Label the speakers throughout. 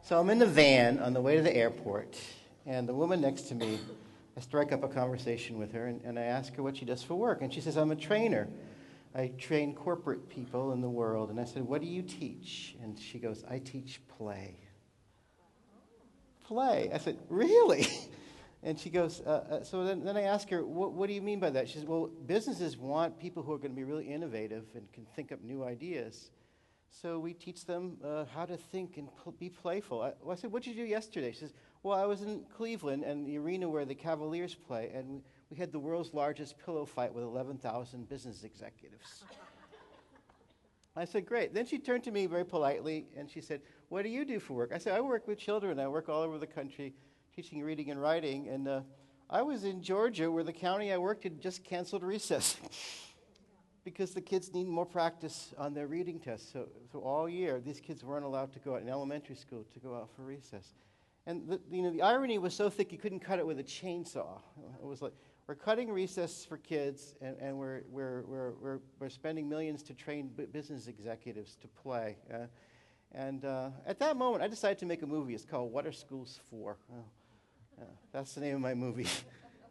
Speaker 1: So I'm in the van on the way to the airport, and the woman next to me, I strike up a conversation with her, and I ask her what she does for work. And she says, I'm a trainer. I train corporate people in the world. And I said, what do you teach? And she goes, I teach play. Play? I said, really? And she goes, so then I ask her, what do you mean by that? She says, well, businesses want people who are going to be really innovative and can think up new ideas. So we teach them how to think and be playful. I said, what did you do yesterday? She says, well, I was in Cleveland and the arena where the Cavaliers play, and we had the world's largest pillow fight with 11,000 business executives. I said, great. Then she turned to me very politely, and she said, what do you do for work? I said, I work with children. I work all over the country teaching reading and writing, and I was in Georgia where the county I worked in just canceled recess because the kids need more practice on their reading tests. So all year, these kids weren't allowed to go out in elementary school to go out for recess. And the irony was so thick you couldn't cut it with a chainsaw. It was like, we're cutting recess for kids, and we're spending millions to train business executives to play. At that moment, I decided to make a movie. It's called What Are Schools For? That's the name of my movie.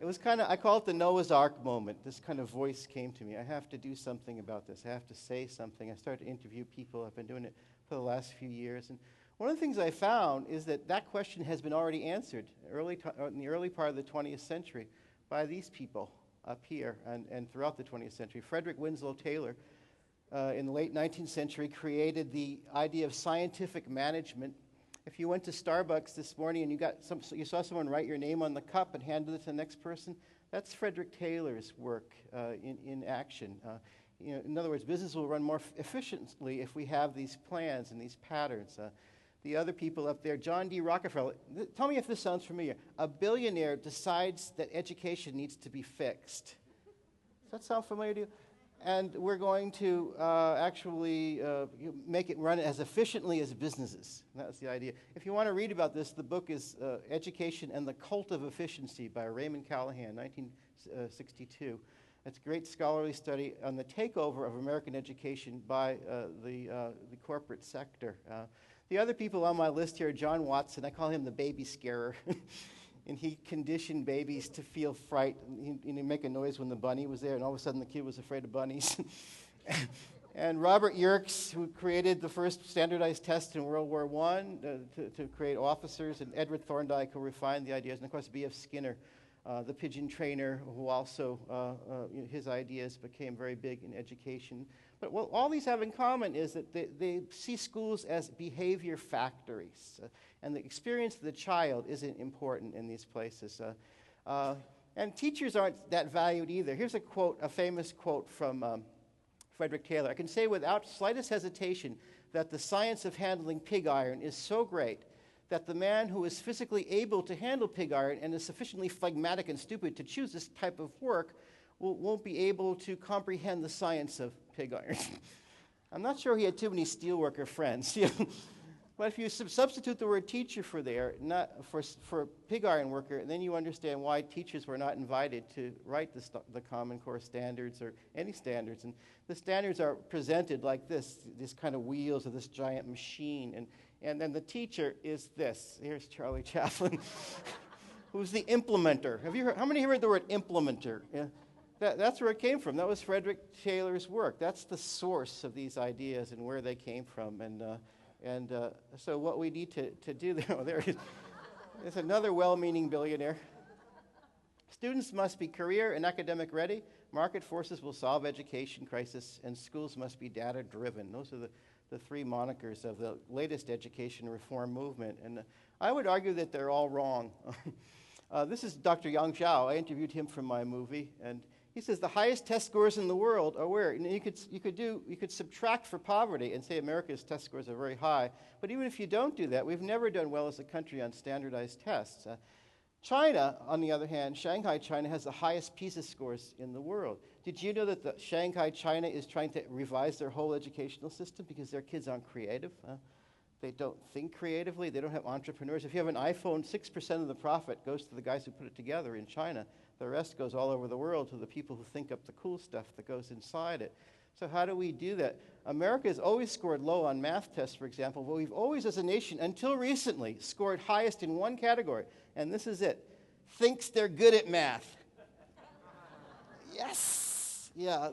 Speaker 1: It was I call it the Noah's Ark moment. This kind of voice came to me. I have to do something about this. I have to say something. I started to interview people. I've been doing it for the last few years. And one of the things I found is that question has been already answered in the early part of the 20th century by these people up here and throughout the 20th century. Frederick Winslow Taylor, in the late 19th century, created the idea of scientific management. If you went to Starbucks this morning and you saw someone write your name on the cup and handed it to the next person, that's Frederick Taylor's work in action. In other words, business will run more efficiently if we have these plans and these patterns. The other people up there, John D. Rockefeller, tell me if this sounds familiar. A billionaire decides that education needs to be fixed. Does that sound familiar to you? And we're going to actually make it run as efficiently as businesses. That was the idea. If you want to read about this, the book is Education and the Cult of Efficiency by Raymond Callahan, 1962. It's a great scholarly study on the takeover of American education by the corporate sector. The other people on my list here, John Watson, I call him the baby scarer. And he conditioned babies to feel fright. He'd make a noise when the bunny was there, and all of a sudden the kid was afraid of bunnies. And Robert Yerkes, who created the first standardized test in World War I to create officers, and Edward Thorndike, who refined the ideas, and of course B.F. Skinner, the pigeon trainer, who also, his ideas became very big in education. But what all these have in common is that they see schools as behavior factories. And the experience of the child isn't important in these places. And teachers aren't that valued either. Here's a quote, a famous quote from Frederick Kaila. I can say without slightest hesitation that the science of handling pig iron is so great that the man who is physically able to handle pig iron and is sufficiently phlegmatic and stupid to choose this type of work won't be able to comprehend the science of pig iron. I'm not sure he had too many steelworker friends. But if you substitute the word teacher for there, not for pig iron worker, then you understand why teachers were not invited to write the Common Core standards or any standards. And the standards are presented like this kind of wheels of this giant machine. And then the teacher is this. Here's Charlie Chaplin, who's the implementer. How many heard the word implementer? Yeah. That's where it came from. That was Frederick Taylor's work. That's the source of these ideas and where they came from. And so what we need to do there, there it is. There's another well-meaning billionaire. Students must be career and academic ready. Market forces will solve education crisis, and schools must be data-driven. Those are the three monikers of the latest education reform movement. And I would argue that they're all wrong. This is Dr. Yangzhou. I interviewed him for my movie, and he says the highest test scores in the world are where? And you could subtract for poverty and say America's test scores are very high. But even if you don't do that, we've never done well as a country on standardized tests. China, on the other hand, Shanghai, China, has the highest PISA scores in the world. Did you know that Shanghai, China is trying to revise their whole educational system because their kids aren't creative? They don't think creatively. They don't have entrepreneurs. If you have an iPhone, 6% of the profit goes to the guys who put it together in China. The rest goes all over the world to the people who think up the cool stuff that goes inside it. So how do we do that? America has always scored low on math tests, for example, but we've always, as a nation, until recently, scored highest in one category, and this is it. Thinks they're good at math. Yes! Yeah,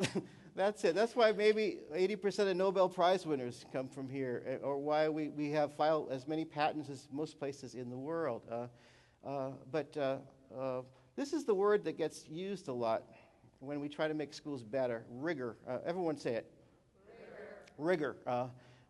Speaker 1: that's it. That's why maybe 80% of Nobel Prize winners come from here, or why we have filed as many patents as most places in the world. But this is the word that gets used a lot when we try to make schools better. Rigor. Everyone say it. Rigor.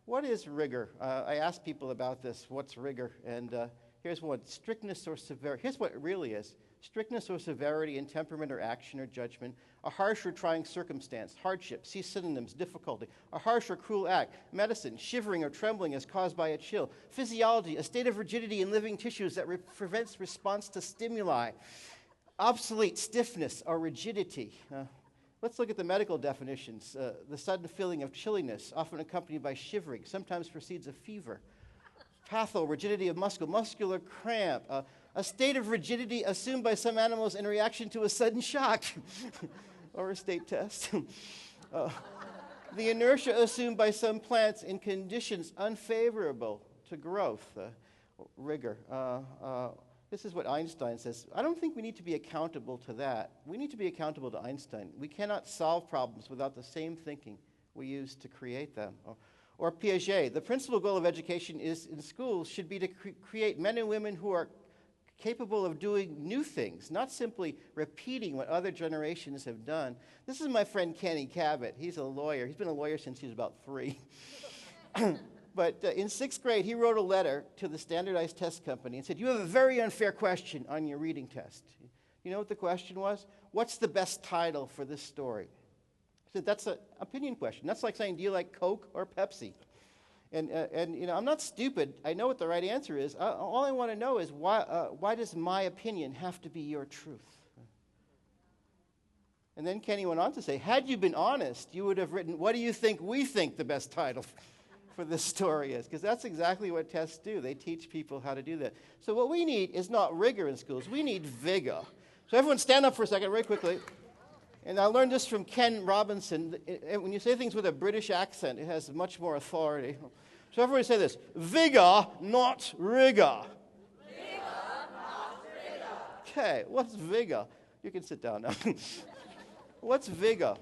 Speaker 1: What is rigor? I ask people about this. What's rigor? And here's one. Strictness or severity. Here's what it really is. Strictness or severity in temperament or action or judgment. A harsh or trying circumstance. Hardship. See synonyms. Difficulty. A harsh or cruel act. Medicine. Shivering or trembling as caused by a chill. Physiology. A state of rigidity in living tissues that prevents response to stimuli. Obsolete. Stiffness or rigidity. Let's look at the medical definitions. The sudden feeling of chilliness, often accompanied by shivering, sometimes precedes a fever. Patho, rigidity of muscular cramp. A state of rigidity assumed by some animals in reaction to a sudden shock. Or a state test. The inertia assumed by some plants in conditions unfavorable to growth. Rigor. This is what Einstein says. I don't think we need to be accountable to that. We need to be accountable to Einstein. We cannot solve problems without the same thinking we use to create them. Or Piaget, the principal goal of education in schools should be to create men and women who are capable of doing new things, not simply repeating what other generations have done. This is my friend Kenny Cabot. He's a lawyer. He's been a lawyer since he was about 3. But in 6th grade, he wrote a letter to the standardized test company and said, "You have a very unfair question on your reading test." You know what the question was? What's the best title for this story? I said, that's an opinion question. That's like saying, do you like Coke or Pepsi? And you know, I'm not stupid. I know what the right answer is. All I want to know is, why does my opinion have to be your truth? And then Kenny went on to say, had you been honest, you would have written, what do you think we think the best title for this story is? Because that's exactly what tests do. They teach people how to do that. So what we need is not rigor in schools. We need vigor. So everyone stand up for a second, very quickly. And I learned this from Ken Robinson. When you say things with a British accent, it has much more authority. So everybody say this: vigor, not rigor. Vigor, not rigor. Okay, what's vigor? You can sit down now. What's vigor?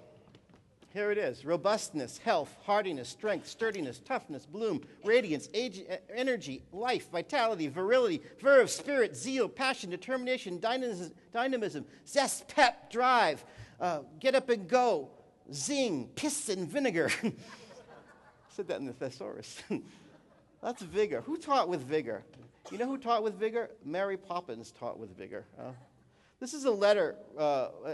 Speaker 1: Here it is: robustness, health, hardiness, strength, sturdiness, toughness, bloom, radiance, age, energy, life, vitality, virility, verve, spirit, zeal, passion, determination, dynamism, zest, pep, drive, get up and go, zing, piss and vinegar. I said that in the thesaurus. That's vigor. Who taught with vigor? You know who taught with vigor? Mary Poppins taught with vigor. This is a letter.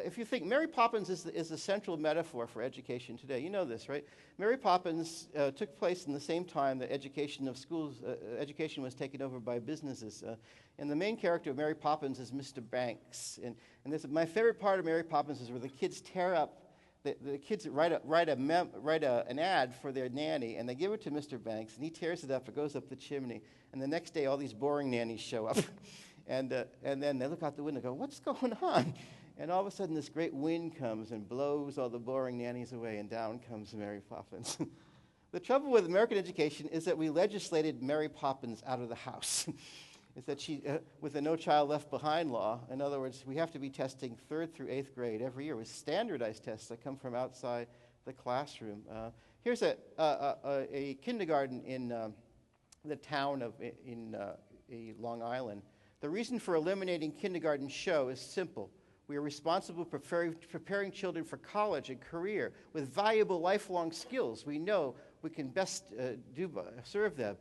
Speaker 1: If you think Mary Poppins is the central metaphor for education today, you know this, right? Mary Poppins took place in the same time that education was taken over by businesses. And the main character of Mary Poppins is Mr. Banks. And my favorite part of Mary Poppins is where the kids tear up. The kids write an ad for their nanny, and they give it to Mr. Banks, and he tears it up. It goes up the chimney, and the next day, all these boring nannies show up. And then they look out the window and go, what's going on? And all of a sudden, this great wind comes and blows all the boring nannies away, and down comes Mary Poppins. The trouble with American education is that we legislated Mary Poppins out of the house. It's that she, with the No Child Left Behind law, in other words, we have to be testing 3rd through 8th grade every year with standardized tests that come from outside the classroom. Here's a kindergarten in the town of Long Island. The reason for eliminating kindergarten show is simple. We are responsible for preparing children for college and career with valuable lifelong skills. We know we can best serve them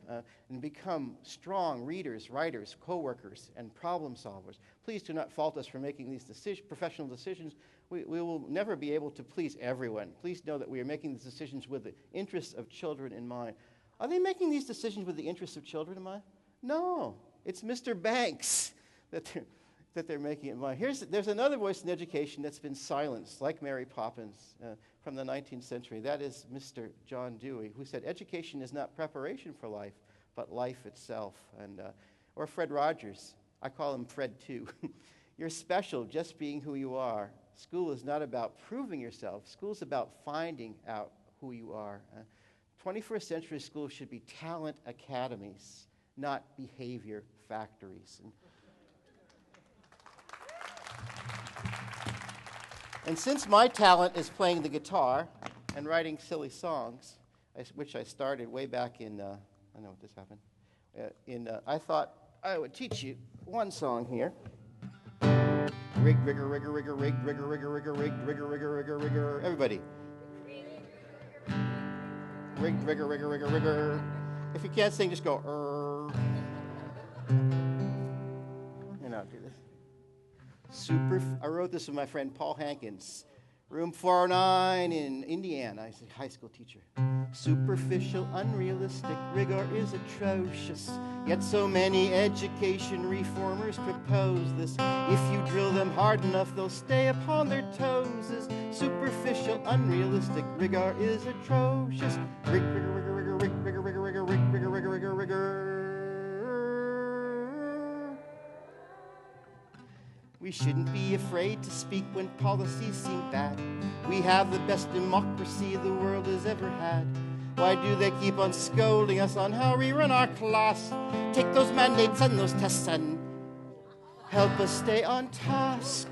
Speaker 1: and become strong readers, writers, co-workers, and problem solvers. Please do not fault us for making these professional decisions. We will never be able to please everyone. Please know that we are making these decisions with the interests of children in mind. Are they making these decisions with the interests of children in mind? No. It's Mr. Banks that they're making it in mind. There's another voice in education that's been silenced, like Mary Poppins from the 19th century. That is Mr. John Dewey, who said, education is not preparation for life, but life itself. Or Fred Rogers. I call him Fred, too. You're special just being who you are. School is not about proving yourself. School is about finding out who you are. 21st century schools should be talent academies, not behavior factories. And since my talent is playing the guitar and writing silly songs, which I started way back in, I know what this happened, I thought I would teach you one song here. Rig, rigor, rigor, rigor, rig, rigor, rigor, rigor, rig, rigor, rigor, rigor, rigor. Everybody. Rig, rigor, rigor, rigor, rigor. If you can't sing, just go, and I'll do this. I wrote this with my friend Paul Hankins. Room 409 in Indiana. I was a high school teacher. Superficial, unrealistic rigor is atrocious. Yet so many education reformers propose this. If you drill them hard enough, they'll stay upon their toes. Superficial, unrealistic rigor is atrocious. Rig, rigor, rigor, rigor, rig, rigor, rigor, rigor, rig, rigor, rigor, rigor, rigor. We shouldn't be afraid to speak when policies seem bad. We have the best democracy the world has ever had. Why do they keep on scolding us on how we run our class? Take those mandates and those tests and help us stay on task.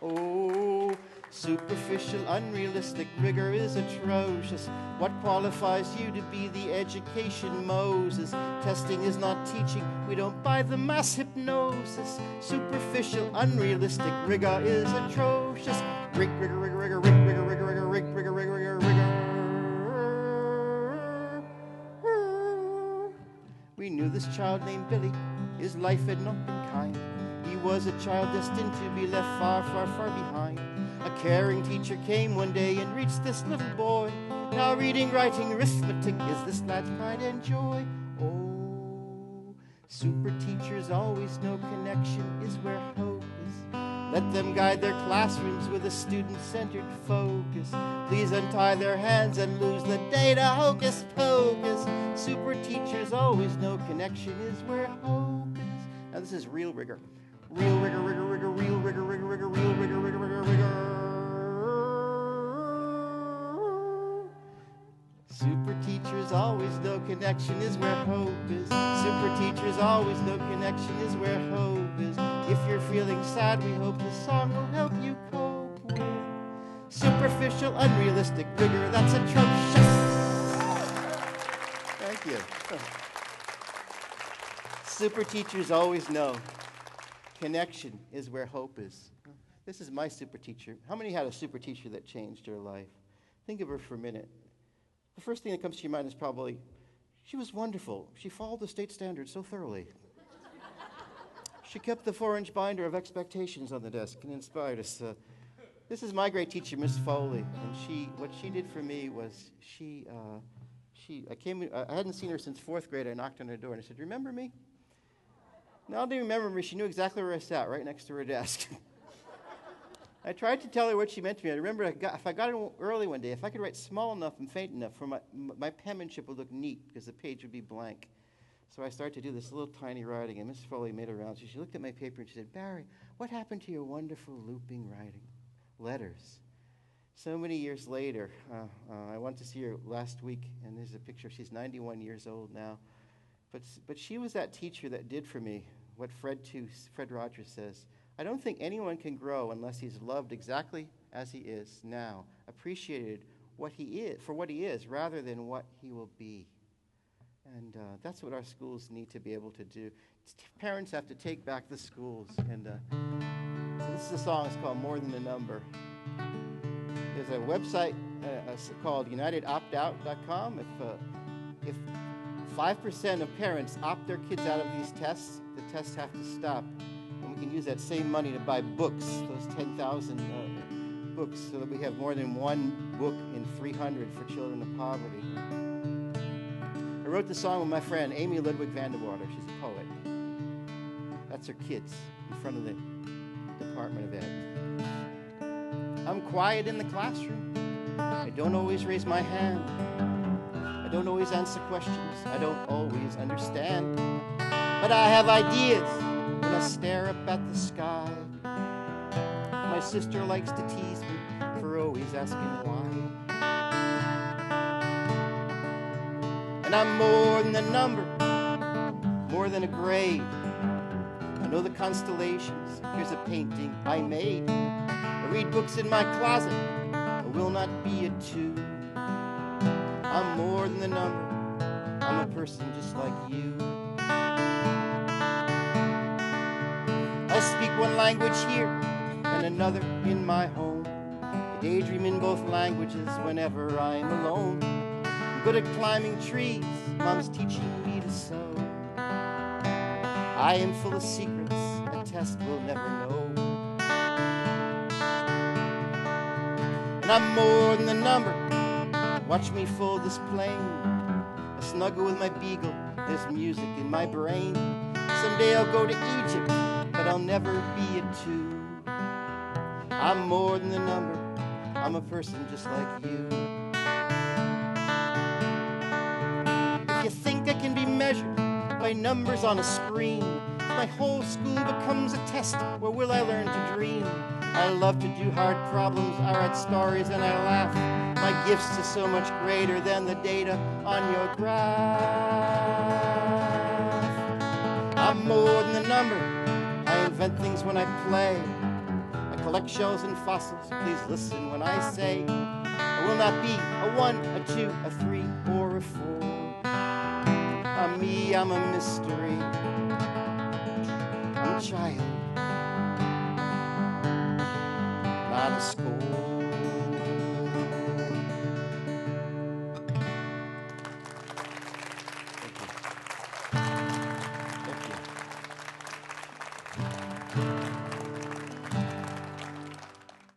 Speaker 1: Oh, superficial, unrealistic rigor is atrocious. What qualifies you to be the education Moses? Testing is not teaching. We don't buy the mass hypnosis. Superficial, unrealistic rigor is atrocious. Rig, rigor, rigor, rigor, rig, rigor, rigor, rigor, rig, rigor, rigor, rigor, rigor. We knew this child named Billy. His life had not been kind. He was a child destined to be left far, far, far behind. A caring teacher came one day and reached this little boy. Now reading, writing, arithmetic is this lad's pride and joy. Oh, super teachers always know connection is where hope is. Let them guide their classrooms with a student-centered focus. Please untie their hands and lose the data, hocus pocus. Super teachers always know connection is where hope is. Now this is real rigor. Real rigor, rigor, rigor, real rigor, rigor, rigor, real rigor, rigor, rigor, rigor. Super teachers always know connection is where hope is. Super teachers always know connection is where hope is. If you're feeling sad, we hope this song will help you cope with superficial, unrealistic rigor that's atrocious. Thank you. Super teachers always know connection is where hope is. This is my super teacher. How many had a super teacher that changed their life? Think of her for a minute. The first thing that comes to your mind is probably, she was wonderful. She followed the state standards so thoroughly. She kept the 4-inch binder of expectations on the desk and inspired us. This is my great teacher, Miss Foley, and what she did for me was I hadn't seen her since 4th grade. I knocked on her door and I said, "Remember me?" Not only remember me, she knew exactly where I sat, right next to her desk. I tried to tell her what she meant to me. I remember if I got in early one day, if I could write small enough and faint enough, for my penmanship would look neat because the page would be blank. So I started to do this little tiny writing, and Miss Foley made it around. She looked at my paper and she said, "Barry, what happened to your wonderful looping writing? Letters." So many years later, I went to see her last week, and there's a picture. She's 91 years old now. But she was that teacher that did for me what Fred Rogers says. I don't think anyone can grow unless he's loved exactly as he is now, appreciated for what he is rather than what he will be. And that's what our schools need to be able to do. Parents have to take back the schools. And so this is a song. It's called "More Than a Number." There's a website called UnitedOptOut.com. If 5% of parents opt their kids out of these tests, the tests have to stop. And we can use that same money to buy books, those 10,000 books, so that we have more than one book in 300 for children of poverty. I wrote the song with my friend Amy Ludwig Vanderwater. She's a poet. That's her kids in front of the Department of Ed. I'm quiet in the classroom. I don't always raise my hand. I don't always answer questions. I don't always understand. But I have ideas when I stare up at the sky. My sister likes to tease me for always asking why. And I'm more than a number, more than a grade. I know the constellations, here's a painting I made. I read books in my closet, I will not be a two. I'm more than a number, I'm a person just like you. I speak one language here and another in my home. I daydream in both languages whenever I'm alone. I'm good at climbing trees, Mom's teaching me to sew. I am full of secrets a test will never know. And I'm more than a number, watch me fold this plane. I snuggle with my beagle, there's music in my brain. Someday I'll go to Egypt, but I'll never be a two. I'm more than a number, I'm a person just like you. If you think I can be measured by numbers on a screen, my whole school becomes a test, where will I learn to dream? I love to do hard problems, I write stories and I laugh. My gifts are so much greater than the data on your graph. I'm more than a number, I invent things when I play. I collect shells and fossils, please listen when I say I will not be a 1, a 2, a 3, or a 4. I'm me, I'm a mystery, I'm a child, not a score.